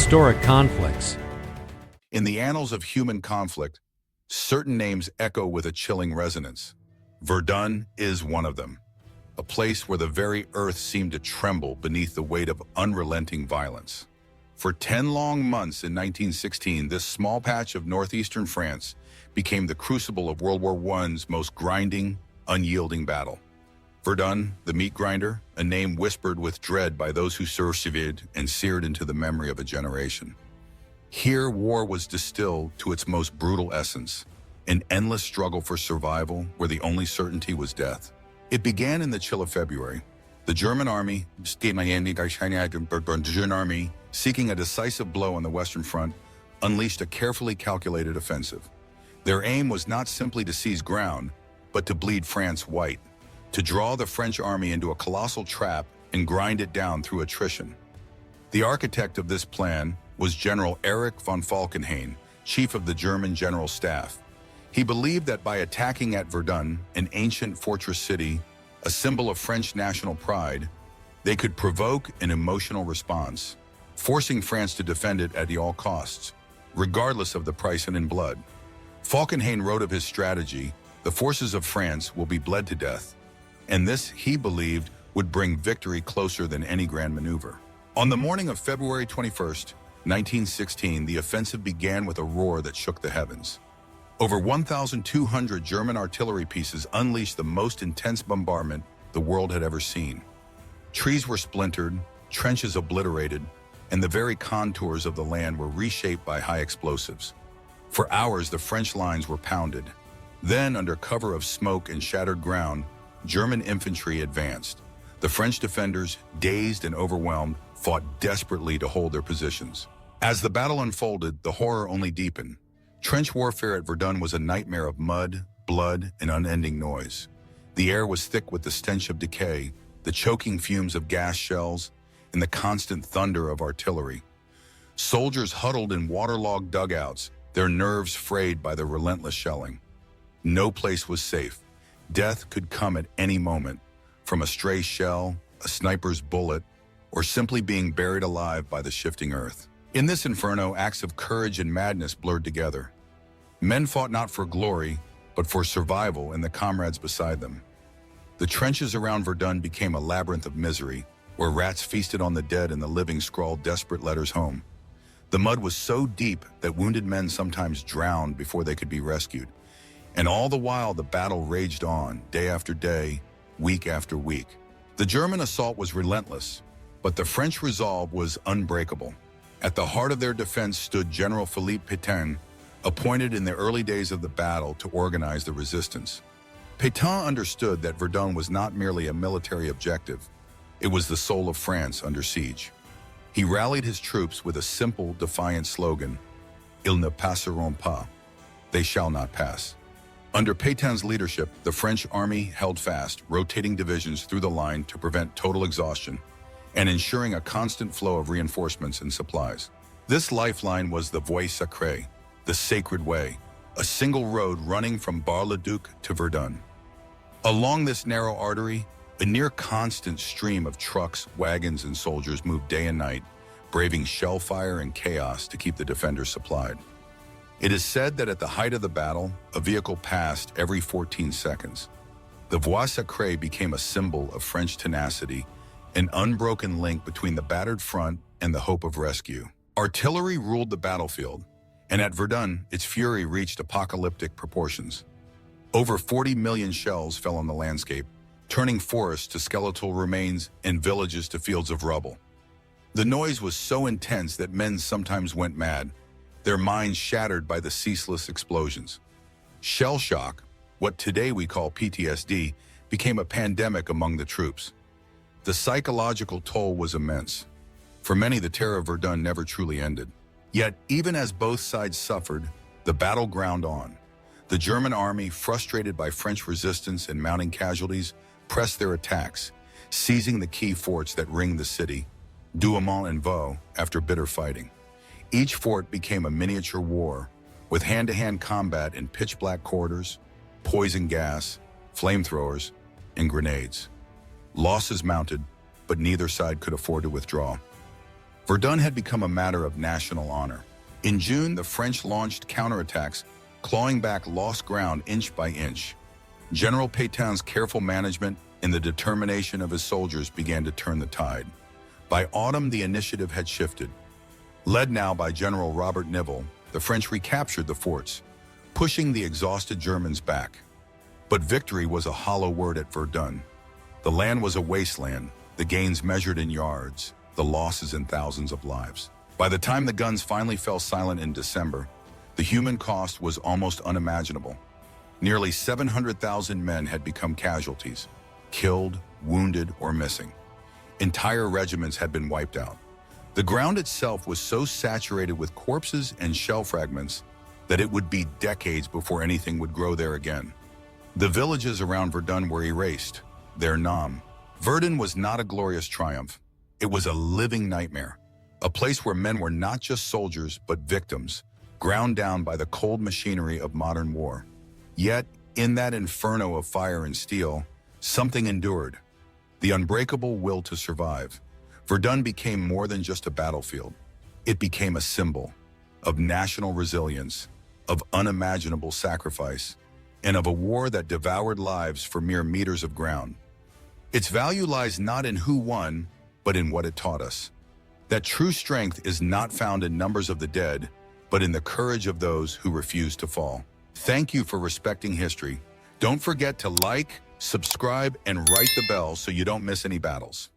Historic conflicts. In the annals of human conflict, certain names echo with a chilling resonance. Verdun is one of them, a place where the very earth seemed to tremble beneath the weight of unrelenting violence. For 10 long months in 1916, this small patch of northeastern France became the crucible of World War I's most grinding, unyielding battle. Verdun, the meat grinder, a name whispered with dread by those who survived and seared into the memory of a generation. Here, war was distilled to its most brutal essence, an endless struggle for survival where the only certainty was death. It began in the chill of February. The German army, seeking a decisive blow on the Western Front, unleashed a carefully calculated offensive. Their aim was not simply to seize ground, but to bleed France white, to draw the French army into a colossal trap and grind it down through attrition. The architect of this plan was General Erich von Falkenhayn, chief of the German General Staff. He believed that by attacking at Verdun, an ancient fortress city, a symbol of French national pride, they could provoke an emotional response, forcing France to defend it at all costs, regardless of the price and in blood. Falkenhayn wrote of his strategy, "The forces of France will be bled to death," and this, he believed, would bring victory closer than any grand maneuver. On the morning of February 21st, 1916, the offensive began with a roar that shook the heavens. Over 1,200 German artillery pieces unleashed the most intense bombardment the world had ever seen. Trees were splintered, trenches obliterated, and the very contours of the land were reshaped by high explosives. For hours, the French lines were pounded. Then, under cover of smoke and shattered ground, German infantry advanced. The French defenders, dazed and overwhelmed, fought desperately to hold their positions. As the battle unfolded, the horror only deepened. Trench warfare at Verdun was a nightmare of mud, blood, and unending noise. The air was thick with the stench of decay, the choking fumes of gas shells, and the constant thunder of artillery. Soldiers huddled in waterlogged dugouts, their nerves frayed by the relentless shelling. No place was safe. Death could come at any moment, from a stray shell, a sniper's bullet, or simply being buried alive by the shifting earth. In this inferno, acts of courage and madness blurred together. Men fought not for glory, but for survival and the comrades beside them. The trenches around Verdun became a labyrinth of misery, where rats feasted on the dead and the living scrawled desperate letters home. The mud was so deep that wounded men sometimes drowned before they could be rescued. And all the while, the battle raged on, day after day, week after week. The German assault was relentless, but the French resolve was unbreakable. At the heart of their defense stood General Philippe Pétain, appointed in the early days of the battle to organize the resistance. Pétain understood that Verdun was not merely a military objective, it was the soul of France under siege. He rallied his troops with a simple, defiant slogan, "Ils ne passeront pas," they shall not pass. Under Pétain's leadership, the French army held fast, rotating divisions through the line to prevent total exhaustion and ensuring a constant flow of reinforcements and supplies. This lifeline was the Voie Sacrée, the sacred way, a single road running from Bar-le-Duc to Verdun. Along this narrow artery, a near constant stream of trucks, wagons, and soldiers moved day and night, braving shell fire and chaos to keep the defenders supplied. It is said that at the height of the battle, a vehicle passed every 14 seconds. The Voie Sacrée became a symbol of French tenacity, an unbroken link between the battered front and the hope of rescue. Artillery ruled the battlefield, and at Verdun, its fury reached apocalyptic proportions. Over 40 million shells fell on the landscape, turning forests to skeletal remains and villages to fields of rubble. The noise was so intense that men sometimes went mad, their minds shattered by the ceaseless explosions. Shell shock, what today we call PTSD, became a pandemic among the troops. The psychological toll was immense. For many, the terror of Verdun never truly ended. Yet, even as both sides suffered, the battle ground on. The German army, frustrated by French resistance and mounting casualties, pressed their attacks, seizing the key forts that ringed the city, Douaumont and Vaux, after bitter fighting. Each fort became a miniature war, with hand-to-hand combat in pitch-black corridors, poison gas, flamethrowers, and grenades. Losses mounted, but neither side could afford to withdraw. Verdun had become a matter of national honor. In June, the French launched counterattacks, clawing back lost ground inch by inch. General Pétain's careful management and the determination of his soldiers began to turn the tide. By autumn, the initiative had shifted. Led now by General Robert Nivelle, the French recaptured the forts, pushing the exhausted Germans back. But victory was a hollow word at Verdun. The land was a wasteland, the gains measured in yards, the losses in thousands of lives. By the time the guns finally fell silent in December, the human cost was almost unimaginable. Nearly 700,000 men had become casualties, killed, wounded, or missing. Entire regiments had been wiped out. The ground itself was so saturated with corpses and shell fragments that it would be decades before anything would grow there again. The villages around Verdun were erased, their nom. Verdun was not a glorious triumph. It was a living nightmare, a place where men were not just soldiers but victims, ground down by the cold machinery of modern war. Yet, in that inferno of fire and steel, something endured, the unbreakable will to survive. Verdun became more than just a battlefield. It became a symbol of national resilience, of unimaginable sacrifice, and of a war that devoured lives for mere meters of ground. Its value lies not in who won, but in what it taught us. That true strength is not found in numbers of the dead, but in the courage of those who refuse to fall. Thank you for respecting history. Don't forget to like, subscribe, and write the bell so you don't miss any battles.